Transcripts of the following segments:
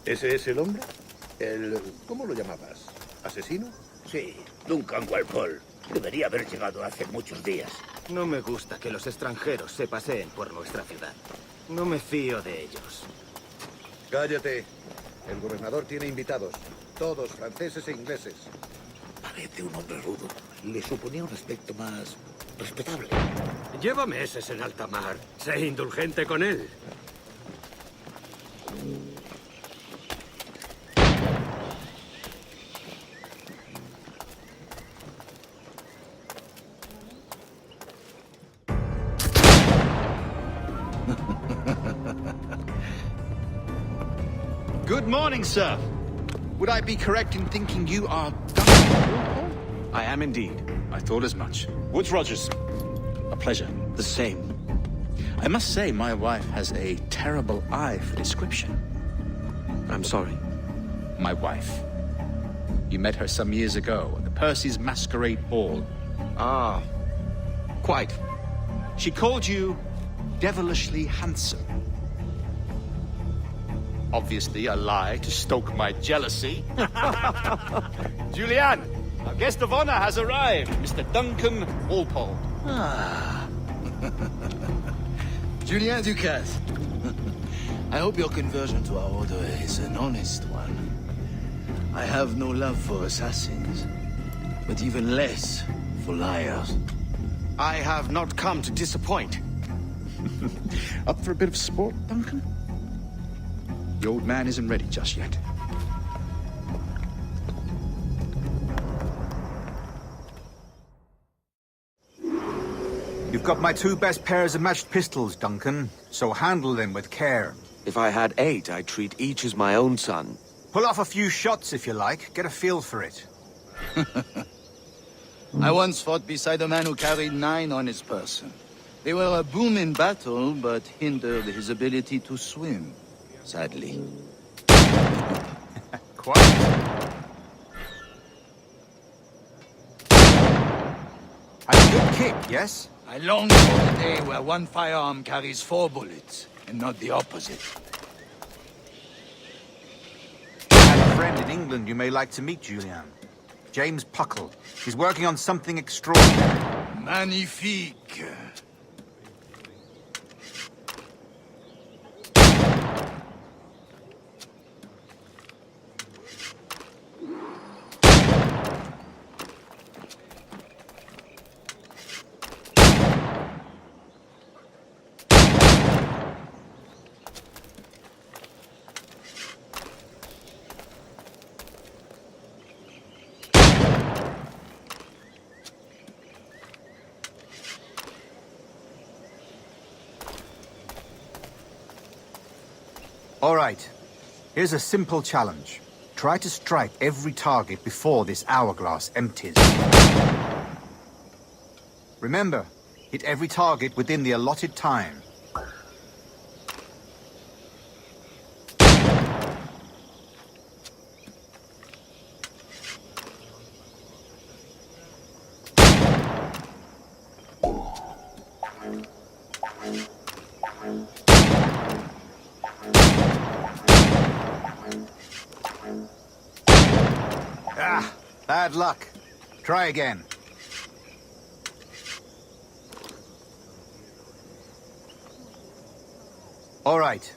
¿Ese es el hombre? ¿Cómo lo llamabas? ¿Asesino? Sí, Duncan Walpole. Debería haber llegado hace muchos días. No me gusta que los extranjeros se paseen por nuestra ciudad. No me fío de ellos. Cállate. El gobernador tiene invitados. Todos franceses e ingleses. Parece un hombre rudo. Le suponía un aspecto más respetable. Lleva meses en alta mar. Sé indulgente con él. Good morning, sir. Would I be correct in thinking you are Duncan? I am indeed. I thought as much. Woods Rogers. A pleasure. The same. I must say, my wife has a terrible eye for description. I'm sorry. My wife. You met her some years ago at the Percy's Masquerade Ball. Ah, quite. She called you devilishly handsome. Obviously a lie to stoke my jealousy. Julianne, our guest of honor has arrived, Mr. Duncan Walpole. Ah. Julien Ducasse. I hope your conversion to our order is an honest one. I have no love for assassins, but even less for liars. I have not come to disappoint. Up for a bit of sport, Duncan? The old man isn't ready just yet. You've got my 2 best pairs of matched pistols, Duncan, so handle them with care. If I had 8, I'd treat each as my own son. Pull off a few shots if you like, get a feel for it. I once fought beside a man who carried 9 on his person. They were a boom in battle, but hindered his ability to swim, sadly. Quite. Had a good kick, yes? I long for the day where one firearm carries 4 bullets, and not the opposite. I have a friend in England you may like to meet, Julian. James Puckle. He's working on something extraordinary. Magnifique. All right. Here's a simple challenge. Try to strike every target before this hourglass empties. Remember, hit every target within the allotted time. Ah, bad luck. Try again. All right.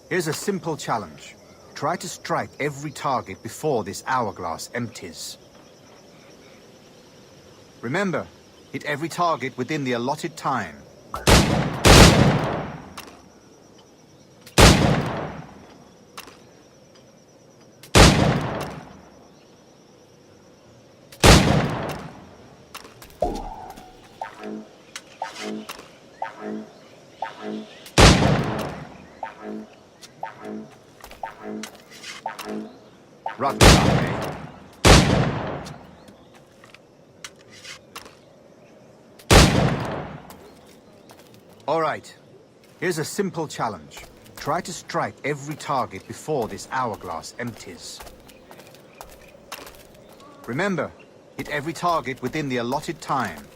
Here's a simple challenge. Try to strike every target before this hourglass empties. Remember, hit every target within the allotted time. Rough enough, eh? All right. Here's a simple challenge. Try to strike every target before this hourglass empties. Remember, hit every target within the allotted time.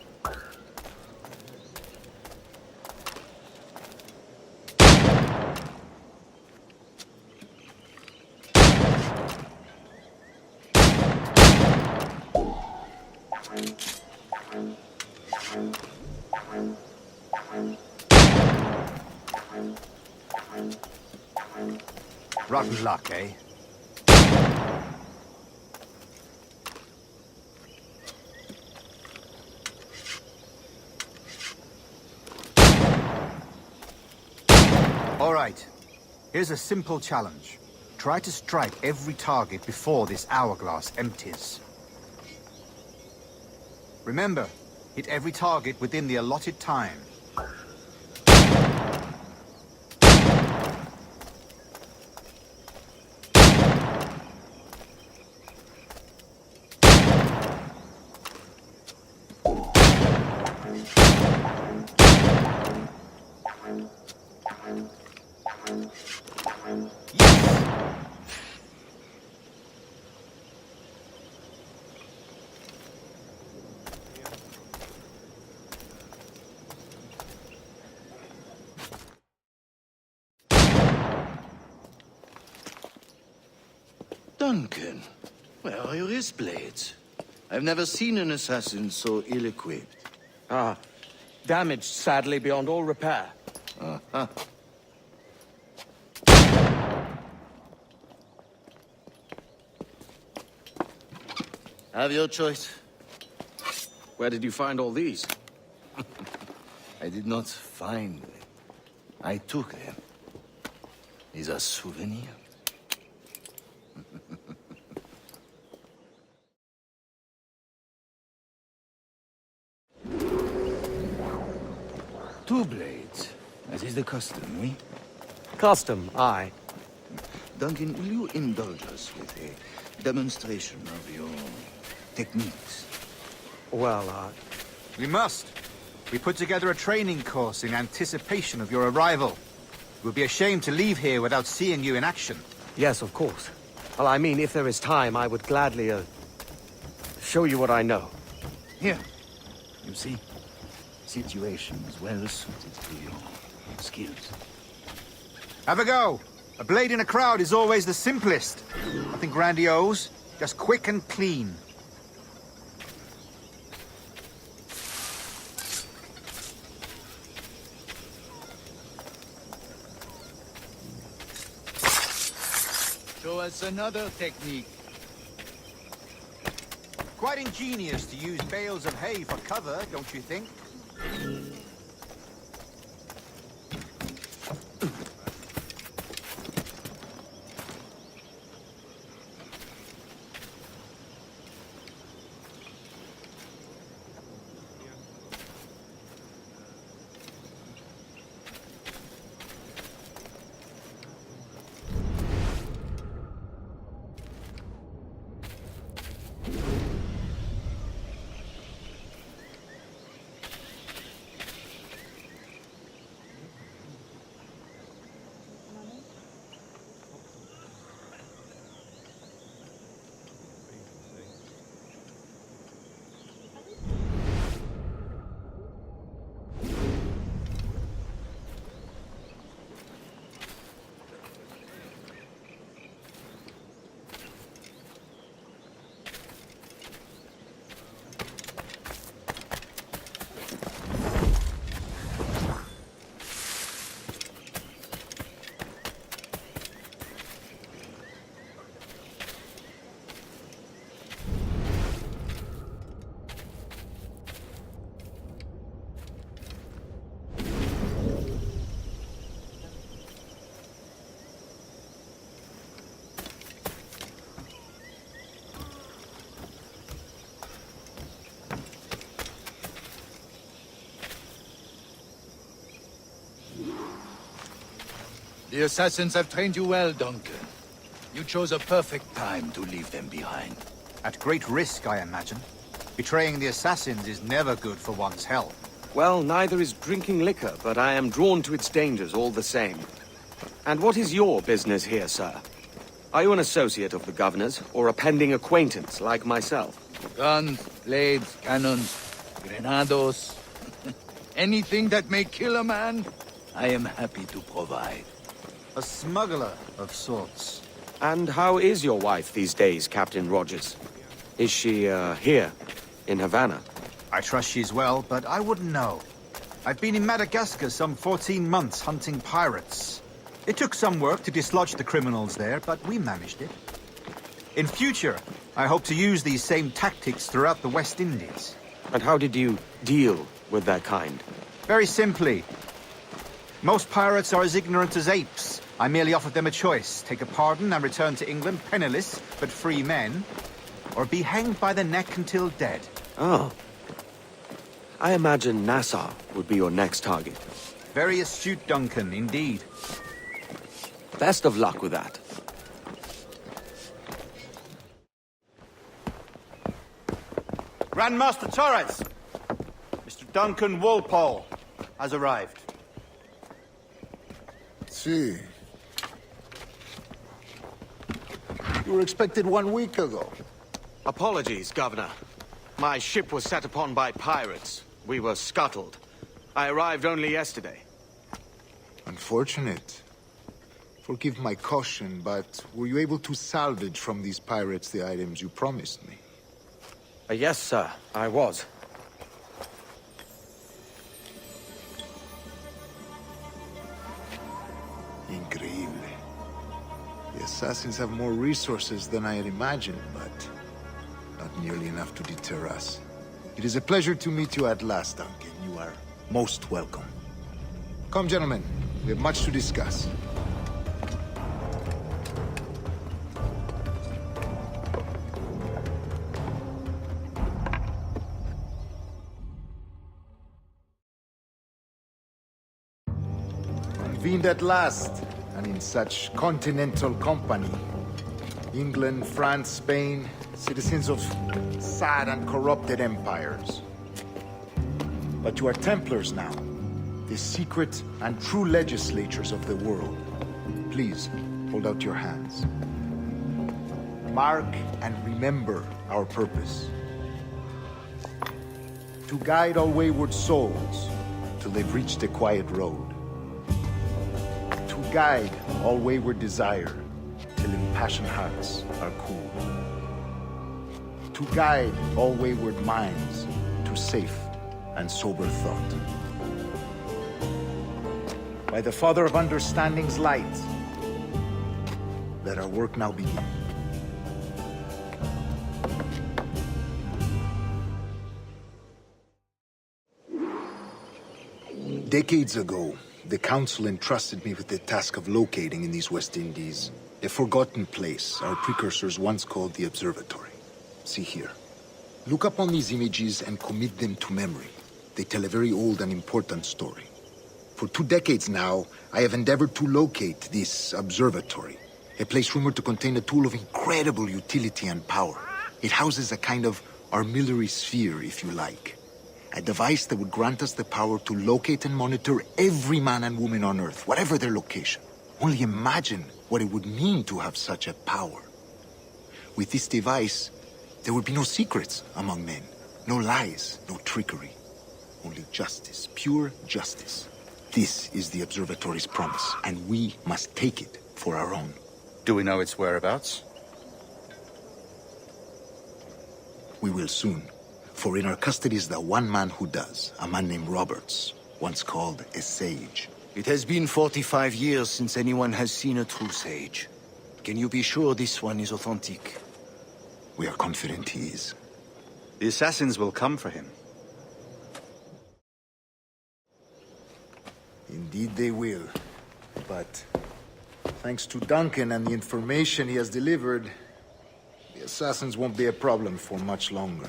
Rotten luck, eh? All right. Here's a simple challenge. Try to strike every target before this hourglass empties. Remember, hit every target within the allotted time. Duncan, where are your wrist blades? I've never seen an assassin so ill-equipped. Ah, damaged sadly beyond all repair. Uh-huh. Have your choice. Where did you find all these? I did not find them. I took them. These are souvenirs. Two blades. That is the custom, oui? Custom, aye. Duncan, will you indulge us with a demonstration of your techniques? Well, We must. We put together a training course in anticipation of your arrival. It would be a shame to leave here without seeing you in action. yes, of course. Well, I mean, if there is time, I would gladly, show you what I know. Here. You see? Situation is well suited to your skills. Have a go. A blade in a crowd is always the simplest. Nothing grandiose, just quick and clean. Show us another technique. Quite ingenious to use bales of hay for cover, don't you think? The assassins have trained you well, Duncan. You chose a perfect time to leave them behind. At great risk, I imagine. Betraying the assassins is never good for one's health. Well, neither is drinking liquor, but I am drawn to its dangers all the same. And what is your business here, sir? Are you an associate of the governor's, or a pending acquaintance like myself? Guns, blades, cannons, grenados. Anything that may kill a man, I am happy to provide. A smuggler of sorts. And how is your wife these days, Captain Rogers? Is she, here, in Havana? I trust she's well, but I wouldn't know. I've been in Madagascar some 14 months hunting pirates. It took some work to dislodge the criminals there, but we managed it. In future, I hope to use these same tactics throughout the West Indies. And how did you deal with that kind? Very simply. Most pirates are as ignorant as apes. I merely offered them a choice. Take a pardon and return to England penniless, but free men. Or be hanged by the neck until dead. Oh. I imagine Nassau would be your next target. Very astute, Duncan, indeed. Best of luck with that. Grandmaster Torres! Mr. Duncan Walpole has arrived. See. You were expected 1 week ago. Apologies, Governor. My ship was set upon by pirates. We were scuttled. I arrived only yesterday. Unfortunate. Forgive my caution, but were you able to salvage from these pirates the items you promised me? Yes, sir, I was. Increíble. The assassins have more resources than I had imagined, but not nearly enough to deter us. It is a pleasure to meet you at last, Duncan. You are most welcome. Come, gentlemen. We have much to discuss. Convened at last, and in such continental company. England, France, Spain, citizens of sad and corrupted empires. But you are Templars now, the secret and true legislators of the world. Please, hold out your hands. Mark and remember our purpose. To guide all wayward souls till they've reached a quiet road. To guide all wayward desire till impassioned hearts are cool. To guide all wayward minds to safe and sober thought. By the Father of Understanding's light, let our work now begin. Decades ago, the Council entrusted me with the task of locating in these West Indies a forgotten place our precursors once called the Observatory. See here. Look upon these images and commit them to memory. They tell a very old and important story. For 2 decades now, I have endeavored to locate this observatory, a place rumored to contain a tool of incredible utility and power. It houses a kind of armillary sphere, if you like. A device that would grant us the power to locate and monitor every man and woman on Earth, whatever their location. Only imagine what it would mean to have such a power. With this device, there would be no secrets among men, no lies, no trickery. Only justice, pure justice. This is the Observatory's promise, and we must take it for our own. Do we know its whereabouts? We will soon. For in our custody is the one man who does, a man named Roberts, once called a sage. It has been 45 years since anyone has seen a true sage. Can you be sure this one is authentic? We are confident he is. The assassins will come for him. Indeed they will. But thanks to Duncan and the information he has delivered, the assassins won't be a problem for much longer.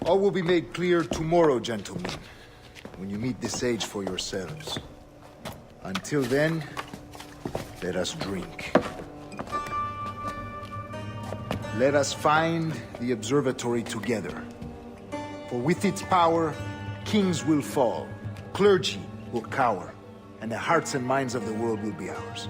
All will be made clear tomorrow, gentlemen, when you meet the sage for yourselves. Until then, let us drink. Let us find the observatory together. For with its power, kings will fall, clergy will cower, and the hearts and minds of the world will be ours.